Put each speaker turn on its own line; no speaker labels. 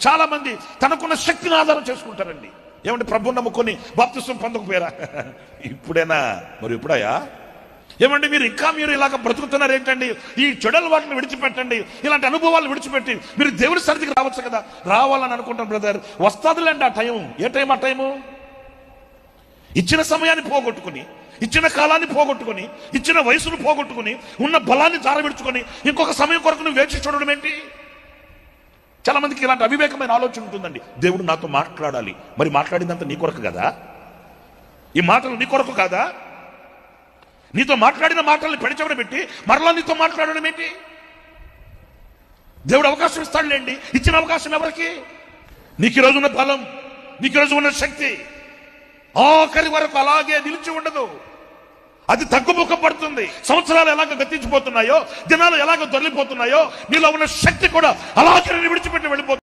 చాలా మంది తనకున్న శక్తిని ఆధారం చేసుకుంటారండి. ఏమంటే ప్రభు నమ్ముకొని బాప్తిసం పొందకపోయారా? ఇప్పుడేనా? మరి ఎప్పుడయ్యా? ఏమంటే మీరు ఇలాగ బ్రతుకుతున్నారు ఏంటండి? ఈ చెడల వాటిని విడిచిపెట్టండి. ఇలాంటి అనుభవాలు విడిచిపెట్టి మీరు దేవుడి సన్నిధికి రావచ్చు కదా. రావాలని అనుకుంటాం బ్రదర్, వస్తాదులేండి ఆ టైం. ఏ టైం ఆ టైము? ఇచ్చిన సమయాన్ని పోగొట్టుకుని, ఇచ్చిన కాలాన్ని పోగొట్టుకుని, ఇచ్చిన వయసును పోగొట్టుకుని, ఉన్న బలాన్ని జారవిడుచుకొని ఇంకొక సమయం కొరకు నువ్వు వేచి చూడడం ఏంటి? చాలా మందికి ఇలాంటి అవివేకమైన ఆలోచన ఉంటుందండి. దేవుడు నాతో మాట్లాడాలి. మరి మాట్లాడిందంతా నీ కొరకు కదా? ఈ మాటలు నీ కొరకు కాదా? నీతో మాట్లాడిన మాటల్ని పెడచెవిన పెట్టి మరలా నీతో మాట్లాడడం ఏంటి? దేవుడు అవకాశం ఇస్తాడులేండి. ఇచ్చిన అవకాశం ఎవరికి? నీకు ఈరోజు ఉన్న బలం, నీకు ఈరోజు ఉన్న శక్తి ఆఖరి వరకు అలాగే నిలిచి ఉండదు. అది తగ్గుముఖం పడుతుంది. సంవత్సరాలు ఎలాగ గతించిపోతున్నాయో, దినాలు ఎలాగ దొరికిపోతున్నాయో, నీలో ఉన్న శక్తి కూడా అలాగే విడిచిపెట్టి వెళ్ళిపోతుంది.